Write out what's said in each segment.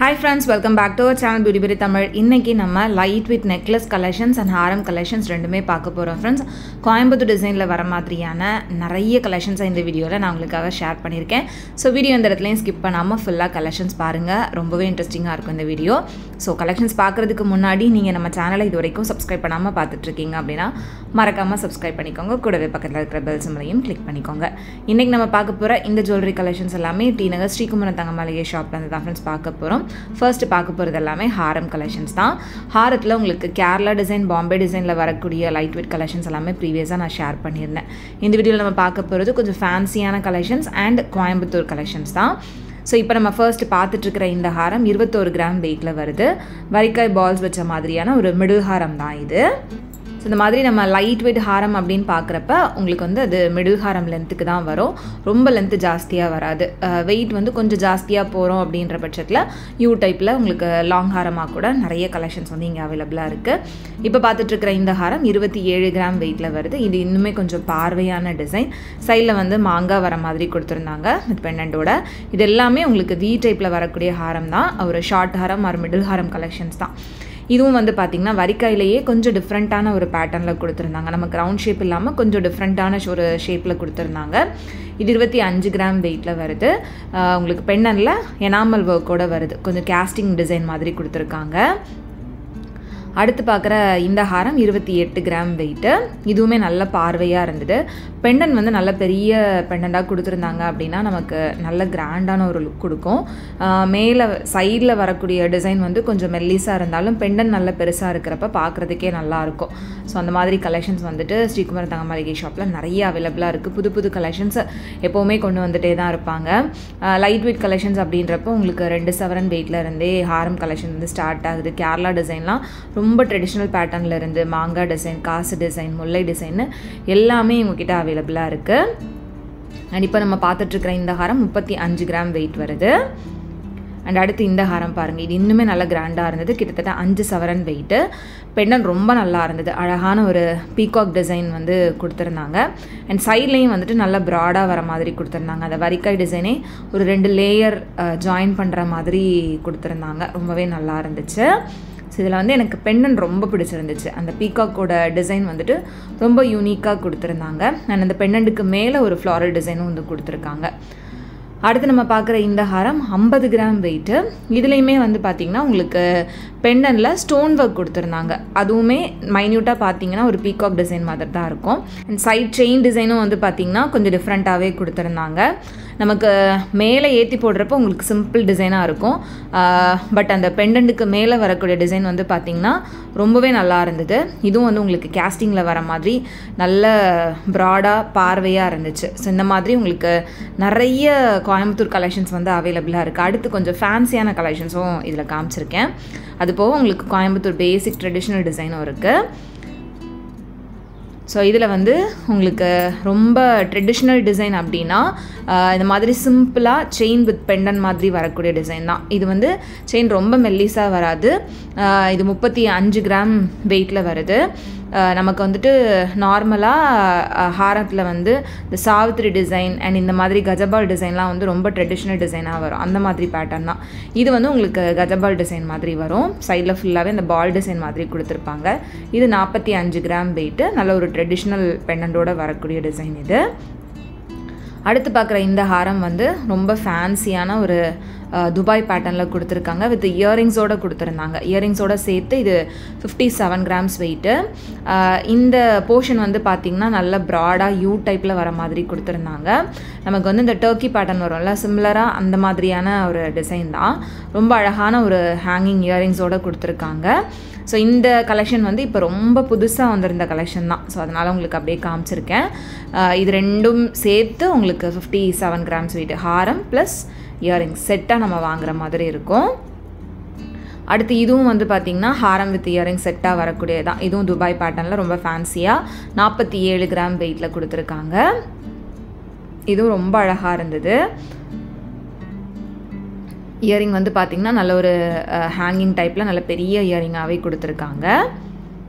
Hi friends, welcome back to our channel Beauty Berry Tamil. இன்னைக்கு நம்ம light weight necklace collections and haram collections ரெண்டுமே பார்க்க போறோம் friends. Coimbatore டிசைன்ல வர மாதிரியான நிறைய collections இந்த வீடியோல நான் உங்களுக்காக ஷேர் பண்ணிருக்கேன். சோ வீடியோ இந்த இடத்துலயும் skip பண்ணாம ஃபுல்லா collections பாருங்க. ரொம்பவே இன்ட்ரஸ்டிங்கா இருக்கும் இந்த வீடியோ. சோ collections பார்க்கிறதுக்கு முன்னாடி நீங்க நம்ம சேனலை இதுவரைக்கும் subscribe பண்ணாம பார்த்துட்டு இருக்கீங்க அப்படினா மறக்காம subscribe பண்ணிக்கோங்க. கூடவே பக்கத்துல இருக்கிற bell symbol-ஐயும் click பண்ணிக்கோங்க. இன்னைக்கு நம்ம பார்க்க போற இந்த jewelry collections எல்லாமே டி நகர் ஸ்ரீகுமரன் தங்கமளிகை ஷாப்ல இருந்து தான் friends பார்க்க போறோம். First பார்க்க போறது எல்லாமே ஹாரம் கலெக்ஷன்ஸ் தான். ஹாரத்துல உங்களுக்கு கேரளா டிசைன், பாம்பே டிசைன்ல வரக்கூடிய லைட் வெயிட் கலெக்ஷன்ஸ் எல்லாமே ப்ரீவியஸா நான் ஷேர் பண்ணியிருந்தேன். இந்த வீடியோல நம்ம பார்க்க போறது கொஞ்சம் ஃபேன்சியான கலெக்ஷன்ஸ் அண்ட் கோயம்புத்தூர் கலெக்ஷன்ஸ் தான். ஸோ இப்போ நம்ம ஃபர்ஸ்ட் பார்த்துட்டு இருக்கிற இந்த ஹாரம் 21 கிராம் வெயிட்ல வருது. வரிக்காய் பால்ஸ் வச்ச மாதிரியான ஒரு மிடில் ஹாரம் தான் இது. ஸோ இந்த மாதிரி நம்ம லைட் வெயிட் ஹாரம் அப்படின்னு பார்க்குறப்ப உங்களுக்கு வந்து அது மிடில் ஹாரம் லென்த்துக்கு தான் வரும். ரொம்ப லென்த்து ஜாஸ்தியாக வராது. வெயிட் வந்து கொஞ்சம் ஜாஸ்தியாக போகிறோம் அப்படின்ற பட்சத்தில் யூ டைப்பில் உங்களுக்கு லாங் ஹாரமாக கூட நிறைய கலெக்ஷன்ஸ் வந்து இங்கே அவைலபிளாக இருக்குது. இப்போ பார்த்துட்ருக்கிற இந்த ஹாரம் 27 கிராம் வெயிட்டில் வருது. இது இன்னுமே கொஞ்சம் பார்வையான டிசைன். சைடில் வந்து மாங்காய் வர மாதிரி கொடுத்துருந்தாங்க வித் பெண்டன்ட்டோட. இது எல்லாமே உங்களுக்கு வி டைப்பில் வரக்கூடிய ஹாரம் தான். ஒரு ஷார்ட் ஹாரம் ஒரு மிடில் ஹாரம் கலெக்ஷன்ஸ் தான். இதுவும் வந்து பார்த்திங்கன்னா வரிக்காயிலேயே கொஞ்சம் டிஃப்ரெண்ட்டான ஒரு பேட்டர்னில் கொடுத்துருந்தாங்க. நமக்கு ரவுண்ட் ஷேப் இல்லாமல் கொஞ்சம் டிஃப்ரெண்ட்டான ஒரு ஷேப்பில் கொடுத்துருந்தாங்க. இது 25 கிராம் வெயிட்டில் வருது. உங்களுக்கு பெண்ணனில் எனாமல் ஒர்க்கோடு வருது. கொஞ்சம் கேஸ்டிங் டிசைன் மாதிரி கொடுத்துருக்காங்க. அடுத்து பார்க்குற இந்த ஹாரம் 28 கிராம் வெயிட்டு. இதுவுமே நல்ல பார்வையாக இருந்தது. பெண்டன் வந்து நல்ல பெரிய பெண்டண்டாக கொடுத்துருந்தாங்க அப்படின்னா நமக்கு நல்ல கிராண்டான ஒரு லுக் கொடுக்கும். மேலே சைடில் வரக்கூடிய டிசைன் வந்து கொஞ்சம் மெல்லிஸாக இருந்தாலும் பெண்டன் நல்ல பெருசாக இருக்கிறப்ப பார்க்குறதுக்கே நல்லாயிருக்கும். ஸோ அந்த மாதிரி கலெக்ஷன்ஸ் வந்துட்டு ஸ்ரீகுமரன் தங்கமளிகை ஷாப்பில் நிறைய அவைலபிளாக இருக்குது. புது புது கலெக்ஷன்ஸ் எப்போவுமே கொண்டு வந்துகிட்டே தான் இருப்பாங்க. லைட் வெயிட் கலெக்ஷன்ஸ் அப்படின்றப்போ உங்களுக்கு 2 சவரன் வெயிட்டில் இருந்தே ஹாரம் கலெக்ஷன் வந்து ஸ்டார்ட் ஆகுது. கேரளா டிசைன்லாம் ரொம்ப ட்ரெடிஷ்னல் பேட்டர்னில் இருந்து மாங்காய் டிசைன், காசு டிசைன், முல்லை டிசைன் எல்லாமே இவங்ககிட்ட அவைலபிளாக இருக்குது. அண்ட் இப்போ நம்ம பார்த்துட்ருக்கிற இந்த ஹாரம் 35 கிராம் வெயிட் வருது. அண்ட் அடுத்து இந்த ஹாரம் பாருங்கள். இது இன்னுமே நல்லா கிராண்டாக இருந்தது. கிட்டத்தட்ட 5 சவரன் வெயிட்டு. பெண்டன் ரொம்ப நல்லா இருந்தது. அழகான ஒரு பீகாக் டிசைன் வந்து கொடுத்துருந்தாங்க. அண்ட் சைட்லேயும் வந்துட்டு நல்லா ப்ராடாக வர மாதிரி கொடுத்துருந்தாங்க. அந்த வரிக்காய் டிசைனே ஒரு 2 லேயர் ஜாயின் பண்ணுற மாதிரி கொடுத்துருந்தாங்க. ரொம்பவே நல்லா இருந்துச்சு. ஸோ இதில் வந்து எனக்கு பெண்டன் ரொம்ப பிடிச்சிருந்துச்சு. அந்த பீகாக்கோட டிசைன் வந்துட்டு ரொம்ப யூனிக்காக கொடுத்துருந்தாங்க. அண்ட் அந்த பெண்டன்ட்டுக்கு மேலே ஒரு ஃப்ளாரல் டிசைனும் வந்து கொடுத்துருக்காங்க. அடுத்து நம்ம பார்க்குற இந்த ஹாரம் 50 கிராம் வெயிட்டு. இதுலேயுமே வந்து பார்த்திங்கன்னா உங்களுக்கு பெண்டனில் ஸ்டோன் ஒர்க் கொடுத்துருந்தாங்க. அதுவுமே மைன்யூட்டாக பார்த்தீங்கன்னா ஒரு பீகாக் டிசைன் மாதிரி தான் இருக்கும். அண்ட் சைட் செயின் டிசைனும் வந்து பார்த்திங்கன்னா கொஞ்சம் டிஃப்ரெண்ட்டாகவே கொடுத்துருந்தாங்க. நமக்கு மேலே ஏற்றி போடுறப்போ உங்களுக்கு சிம்பிள் டிசைனாக இருக்கும். பட் அந்த பெண்டன்ட்டுக்கு மேலே வரக்கூடிய டிசைன் வந்து பார்த்திங்கன்னா ரொம்பவே நல்லா இருந்தது. இதுவும் வந்து உங்களுக்கு கேஸ்டிங்கில் வர மாதிரி நல்ல ப்ராடாக பார்வையாக இருந்துச்சு. ஸோ இந்த மாதிரி உங்களுக்கு நிறைய கோயம்புத்தூர் கலெக்ஷன்ஸ் வந்து அவைலபிளாக இருக்குது. அடுத்து கொஞ்சம் ஃபேன்சியான கலெக்ஷன்ஸும் இதில் காமிச்சிருக்கேன். அது போக உங்களுக்கு கோயம்புத்தூர் பேசிக் ட்ரெடிஷ்னல் டிசைனும் இருக்குது. ஸோ இதில் வந்து உங்களுக்கு ரொம்ப ட்ரெடிஷ்னல் டிசைன் அப்படின்னா இந்த மாதிரி சிம்பிளாக செயின் வித் பெண்டன் மாதிரி வரக்கூடிய டிசைன் தான். இது வந்து செயின் ரொம்ப மெல்லிஸாக வராது. இது 35 கிராம் வெயிட்டில் வருது. நமக்கு வந்துட்டு நார்மலாக ஹாரத்தில் வந்து இந்த சாவித்திரி டிசைன் அண்ட் இந்த மாதிரி கஜபால் டிசைன்லாம் வந்து ரொம்ப ட்ரெடிஷ்னல் டிசைனாக வரும். அந்த மாதிரி பேட்டர்ன் தான். இது வந்து உங்களுக்கு கஜபால் டிசைன் மாதிரி வரும். சைடில் ஃபுல்லாகவே இந்த பால் டிசைன் மாதிரி கொடுத்துருப்பாங்க. இது 45 கிராம் வெயிட்டு. நல்ல ஒரு ட்ரெடிஷ்னல் பெண்டன்ட்டோடு வரக்கூடிய டிசைன் இது. அடுத்து பார்க்குற இந்த ஹாரம் வந்து ரொம்ப ஃபேன்சியான ஒரு துபாய் பேட்டர்னில் கொடுத்துருக்காங்க. வித் இயரிங்ஸோடு கொடுத்துருந்தாங்க. இயரிங்ஸோடு சேர்த்து இது 57 கிராம்ஸ் வெயிட்டு. இந்த போர்ஷன் வந்து பார்த்திங்கன்னா நல்ல ப்ராடாக யூ டைப்பில் வர மாதிரி கொடுத்துருந்தாங்க. நமக்கு வந்து இந்த டர்க்கி பேட்டர்ன் வரும்ல, சிமிலராக அந்த மாதிரியான ஒரு டிசைன் தான். ரொம்ப அழகான ஒரு ஹேங்கிங் இயரிங்ஸோடு கொடுத்துருக்காங்க. ஸோ இந்த கலெக்ஷன் வந்து இப்போ ரொம்ப புதுசாக வந்திருந்த கலெக்ஷன் தான். ஸோ அதனால் உங்களுக்கு அப்படியே காமிச்சிருக்கேன். இது ரெண்டும் சேர்த்து உங்களுக்கு 57 கிராம்ஸ் வெயிட் ஹாரம் ப்ளஸ் இயரிங்ஸ் செட்டாக நம்ம வாங்குகிற மாதிரி இருக்கும். அடுத்து இதுவும் வந்து பார்த்திங்கன்னா ஹாரம் வித் இயரிங் செட்டாக வரக்கூடியது தான். இதுவும் துபாய் பேட்டர்னில் ரொம்ப ஃபேன்சியாக 47 கிராம் வெயிட்டில் கொடுத்துருக்காங்க. இதுவும் ரொம்ப அழகாக இருந்தது. இயரிங் வந்து பார்த்திங்கன்னா நல்ல ஒரு ஹேங்கிங் டைப்பில் நல்ல பெரிய இயரிங்காகவே கொடுத்துருக்காங்க.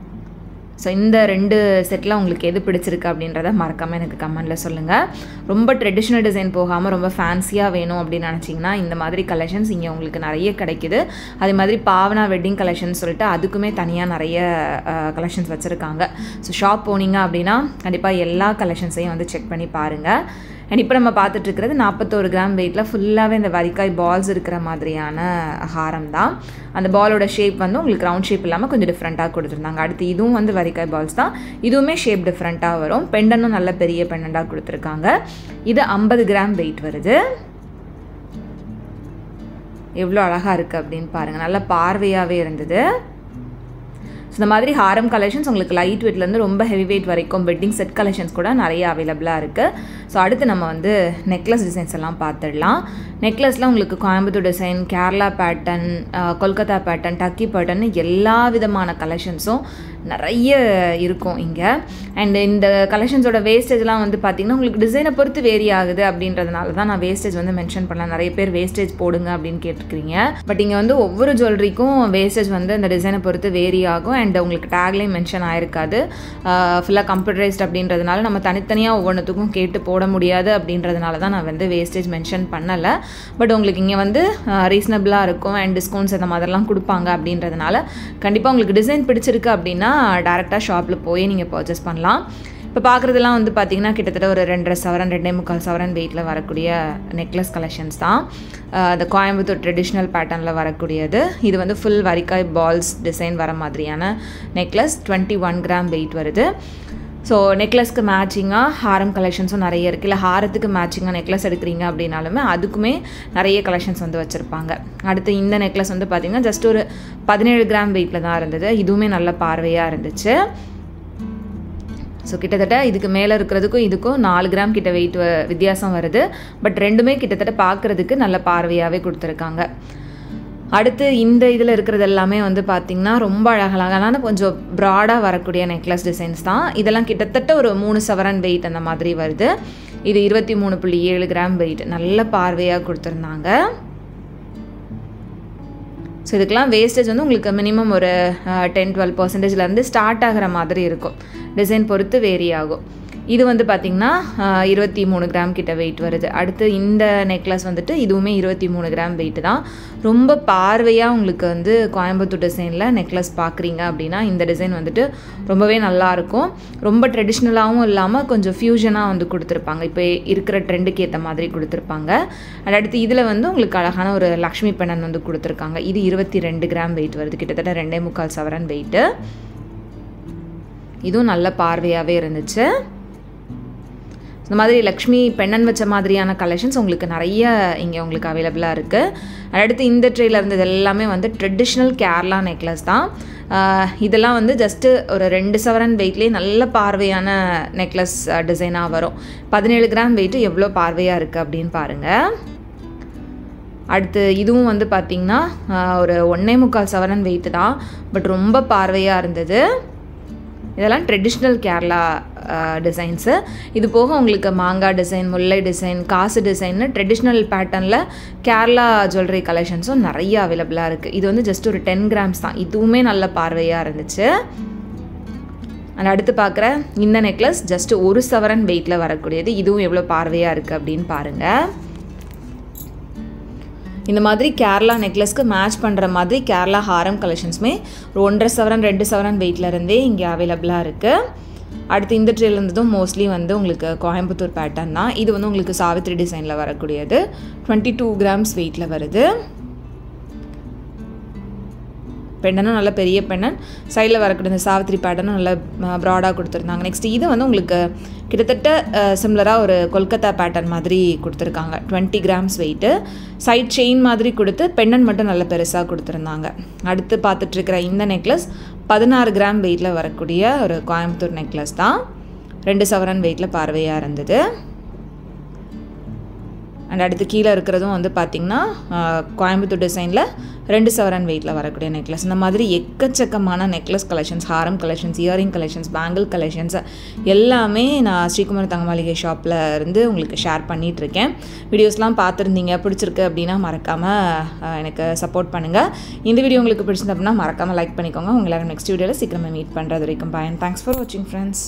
ஸோ இந்த 2 செட்டில் உங்களுக்கு எது பிடிச்சிருக்கு அப்படின்றத மறக்காமல் எனக்கு கமெண்டில் சொல்லுங்கள். ரொம்ப ட்ரெடிஷ்னல் டிசைன் போகாமல் ரொம்ப ஃபேன்சியாக வேணும் அப்படின்னு நினச்சிங்கன்னா இந்த மாதிரி கலெக்ஷன்ஸ் இங்கே உங்களுக்கு நிறைய கிடைக்குது. அதே மாதிரி பாவனா வெட்டிங் கலெக்ஷன் சொல்லிட்டு அதுக்குமே தனியாக நிறைய கலெக்ஷன்ஸ் வச்சுருக்காங்க. ஸோ ஷாப் போனீங்க அப்படின்னா கண்டிப்பாக எல்லா கலெக்ஷன்ஸையும் வந்து செக் பண்ணி பாருங்கள். அண்ட் இப்போ நம்ம பார்த்துட்ருக்கிறது 41 கிராம் வெயிட்டில் ஃபுல்லாகவே இந்த வரிக்காய் பால்ஸ் இருக்கிற மாதிரியான ஹாரம் தான். அந்த பாலோட ஷேப் வந்து உங்களுக்கு ரவுண்ட் ஷேப் இல்லாமல் கொஞ்சம் டிஃப்ரெண்ட்டாக கொடுத்துருந்தாங்க. அடுத்து இதுவும் வந்து வரிக்காய் பால்ஸ் தான். இதுவுமே ஷேப் டிஃப்ரெண்ட்டாக வரும். பெண்டனும் நல்ல பெரிய பெண்டண்டாக கொடுத்துருக்காங்க. இது 50 கிராம் வெயிட் வருது. எவ்வளோ அழகாக இருக்குது அப்படின்னு பாருங்கள். நல்ல பார்வையாகவே இருந்தது. ஸோ இந்த மாதிரி ஹாரம் கலெக்ஷன்ஸ் உங்களுக்கு லைட் வெயிட்லேருந்து ரொம்ப ஹெவி வெயிட் வரைக்கும் வெட்டிங் செட் கலெக்ஷன்ஸ் கூட நிறைய அவைலபிளாக இருக்குது. ஸோ அடுத்து நம்ம வந்து நெக்லஸ் டிசைன்ஸ் எல்லாம் பார்த்துடலாம். நெக்லஸில் உங்களுக்கு Coimbatore design, Kerala pattern, Kolkata pattern, Turkey pattern எல்லா விதமான கலெக்ஷன்ஸும் நிறைய இருக்கும் இங்கே. அண்ட் இந்த கலெக்ஷன்ஸோட வேஸ்டேஜ்லாம் வந்து பார்த்திங்கன்னா உங்களுக்கு டிசைனை பொறுத்து வேரி ஆகுது அப்படின்றதுனால தான் நான் வேஸ்டேஜ் வந்து மென்ஷன் பண்ணலாம். நிறைய பேர் வேஸ்டேஜ் போடுங்க அப்படின்னு கேட்டுருக்கீங்க. பட் இங்கே வந்து ஒவ்வொரு ஜுவல்லரிக்கும் வேஸ்டேஜ் வந்து அந்த டிசைனை பொறுத்து வேரி ஆகும். அண்ட் உங்களுக்கு டேக்லேயும் மென்ஷன் ஆயிருக்காது. ஃபுல்லாக கம்ப்யூட்டரைஸ்ட் அப்படின்றதுனால நம்ம தனித்தனியாக ஒவ்வொன்றுத்துக்கும் கேட்டு போட முடியாது அப்படின்றதுனால தான் நான் வந்து வேஸ்டேஜ் மென்ஷன் பண்ணலை. பட் உங்களுக்கு இங்கே வந்து ரீசனபிளாக இருக்கும் அண்ட் டிஸ்கவுண்ட்ஸ் அந்த மாதிரிலாம் கொடுப்பாங்க அப்படின்றதுனால கண்டிப்பாக உங்களுக்கு டிசைன் பிடிச்சிருக்கு அப்படின்னா டேரெக்டாக ஷாப்பில் போய் நீங்கள் பர்ச்சேஸ் பண்ணலாம். இப்போ பார்க்குறதுலாம் வந்து பார்த்திங்கன்னா கிட்டத்தட்ட ஒரு 2.5 சவரன் 2.25 சவரன் வெயிட்டில் வரக்கூடிய நெக்லஸ் கலெக்ஷன்ஸ் தான். இந்த கோயம்புத்தூர் ட்ரெடிஷ்னல் பேட்டர்னில் வரக்கூடியது. இது வந்து ஃபுல் வரிக்காய் பால்ஸ் டிசைன் வர மாதிரியான நெக்லஸ். 21 கிராம் வெயிட் வருது. ஸோ நெக்லஸ்க்கு மேட்சிங்காக ஹாரம் கலெக்ஷன்ஸும் நிறைய இருக்குது. இல்லை ஹாரத்துக்கு மேட்சிங்காக நெக்லஸ் எடுக்கிறீங்க அப்படின்னாலுமே அதுக்குமே நிறைய கலெக்ஷன்ஸ் வந்து வச்சுருப்பாங்க. அடுத்து இந்த நெக்லஸ் வந்து பார்த்திங்கன்னா ஜஸ்ட் ஒரு 17 கிராம் வெயிட்டில் தான் இருந்தது. இதுவுமே நல்ல பார்வையாக இருந்துச்சு. ஸோ கிட்டத்தட்ட இதுக்கு மேலே இருக்கிறதுக்கும் இதுக்கும் 4 கிராம் கிட்ட வெயிட் வித்தியாசம் வருது. பட் ரெண்டுமே கிட்டத்தட்ட பார்க்குறதுக்கு நல்ல பார்வையாகவே கொடுத்துருக்காங்க. அடுத்து இந்த இதில் இருக்கிறது எல்லாமே வந்து பார்த்திங்கன்னா ரொம்ப அழகழகான கொஞ்சம் ப்ராடாக வரக்கூடிய நெக்லஸ் டிசைன்ஸ் தான். இதெல்லாம் கிட்டத்தட்ட ஒரு 3 சவரன் வெயிட் அந்த மாதிரி வருது. இது 23.7 கிராம் வெயிட். நல்ல பார்வையாக கொடுத்துருந்தாங்க. ஸோ இதுக்கெலாம் வேஸ்டேஜ் வந்து உங்களுக்கு மினிமம் ஒரு 10-12% ஸ்டார்ட் ஆகிற மாதிரி இருக்கும். டிசைன் பொறுத்து வேரி ஆகும். இது வந்து பார்த்திங்கன்னா 23 கிராம் கிட்ட வெயிட் வருது. அடுத்து இந்த நெக்லஸ் வந்துட்டு இதுவுமே 23 கிராம் வெயிட் தான். ரொம்ப பார்வையாக உங்களுக்கு வந்து கோயம்புத்தூர் டிசைனில் நெக்லஸ் பார்க்குறீங்க அப்படின்னா இந்த டிசைன் வந்துட்டு ரொம்பவே நல்லாயிருக்கும். ரொம்ப ட்ரெடிஷ்னலாகவும் இல்லாமல் கொஞ்சம் ஃப்யூஷனாக வந்து கொடுத்துருப்பாங்க. இப்போ இருக்கிற ட்ரெண்டுக்கு ஏற்ற மாதிரி கொடுத்துருப்பாங்க. அடுத்து இதில் வந்து உங்களுக்கு அழகான ஒரு லக்ஷ்மி பெண்ணன் வந்து கொடுத்துருக்காங்க. இது 22 கிராம் வெயிட் வருது. கிட்டத்தட்ட 2.25 சவரன் வெயிட்டு. இதுவும் நல்ல பார்வையாகவே இருந்துச்சு. இந்த மாதிரி லக்ஷ்மி பெண்ணன் வச்ச மாதிரியான கலெக்ஷன்ஸ் உங்களுக்கு நிறைய இங்கே உங்களுக்கு அவைலபிளாக இருக்குது. அடுத்து இந்த ட்ரேயில் இருந்தது எல்லாமே வந்து ட்ரெடிஷ்னல் கேரளா நெக்லஸ் தான். இதெல்லாம் வந்து ஜஸ்ட்டு ஒரு 2 சவரன் வெயிட்லேயே நல்ல பார்வையான நெக்லஸ் டிசைனாக வரும். 17 கிராம் வெயிட்டு எவ்வளோ பார்வையாக இருக்குது அப்படின்னு பாருங்கள். அடுத்து இதுவும் வந்து பார்த்திங்கன்னா ஒரு 1.25 சவரன் வெயிட்டு தான். பட் ரொம்ப பார்வையாக இருந்தது. இதெல்லாம் ட்ரெடிஷ்னல் கேரளா டிசைன்ஸு. இது போக உங்களுக்கு மாங்காய் டிசைன், முல்லை டிசைன், காசு டிசைன்னு ட்ரெடிஷ்னல் பேட்டர்னில் கேரளா ஜுவல்லரி கலெக்ஷன்ஸும் நிறைய அவைலபிளாக இருக்குது. இது வந்து ஜஸ்ட் ஒரு 10 கிராம்ஸ் தான். இதுவுமே நல்ல பார்வையாக இருந்துச்சு. அண்ட் அடுத்து பார்க்குற இந்த நெக்லஸ் ஜஸ்ட் 1 சவரன் வெயிட்டில் வரக்கூடியது. இதுவும் எவ்வளோ பார்வையாக இருக்குது அப்படின்னு பாருங்கள். இந்த மாதிரி கேரளா நெக்லஸ்க்கு மேட்ச் பண்ணுற மாதிரி கேரளா ஹாரம் கலெக்ஷன்ஸுமே ஒரு 1.5 சவரன் 2 சவரன் வெயிட்லேருந்தே இங்கே அவைலபிளாக இருக்குது. அடுத்து இந்த ட்ரேல இருந்ததும் மோஸ்ட்லி வந்து உங்களுக்கு கோயம்புத்தூர் பேட்டர்ன் தான். இது வந்து உங்களுக்கு சாவித்ரி டிசைனில் வரக்கூடியது. 22 கிராம்ஸ் வெயிட்டில் வருது. பெண்ணனும் நல்ல பெரிய பெண்ணன். சைடில் வரக்கூடிய இந்த சாவித்ரி பேட்டர்னும் நல்ல ப்ராடாக கொடுத்துருந்தாங்க. நெக்ஸ்ட் இது வந்து உங்களுக்கு கிட்டத்தட்ட சிம்லராக ஒரு கொல்கத்தா பேட்டர்ன் மாதிரி கொடுத்துருக்காங்க. 20 கிராம்ஸ் வெயிட்டு. சைட் செயின் மாதிரி கொடுத்து பெண்ணன் மட்டும் நல்ல பெருசாக கொடுத்துருந்தாங்க. அடுத்து பார்த்துட்ருக்கிற இந்த நெக்லஸ் 16 கிராம் வெயிட்டில் வரக்கூடிய ஒரு கோயம்புத்தூர் நெக்லஸ் தான். 2 சவரன் வெயிட்டில் பார்வையாக இருந்தது. அண்ட் அடுத்து கீழே இருக்கிறதும் வந்து பார்த்திங்கன்னா கோயம்புத்தூர் டிசைனில் 2 சவரன் வெயிட்டில் வரக்கூடிய நெக்லஸ். இந்த மாதிரி எக்கச்சக்கமான நெக்லஸ் கலெக்ஷன்ஸ், ஹாரம் collections, earring collections, bangle collections எல்லாமே நான் ஸ்ரீகுமரன் தங்க மாளிகை ஷாப்பில் இருந்து உங்களுக்கு ஷேர் பண்ணிகிட்ருக்கேன். வீடியோஸ்லாம் பார்த்துருந்தீங்க, பிடிச்சிருக்கு அப்படின்னா மறக்காமல் எனக்கு சப்போர்ட் பண்ணுங்கள். இந்த வீடியோ உங்களுக்கு பிடிச்சிருந்த அப்படின்னா மறக்காமல் லைக் பண்ணிக்கோங்க. உங்களை நெக்ஸ்ட் வீடியோவில் சீக்கிரமாக மீட் பண்ணுறது வரைக்கும் பாய். அண்ட் தேங்க்ஸ் ஃபார் வாட்சிங் ஃப்ரெண்ட்ஸ்.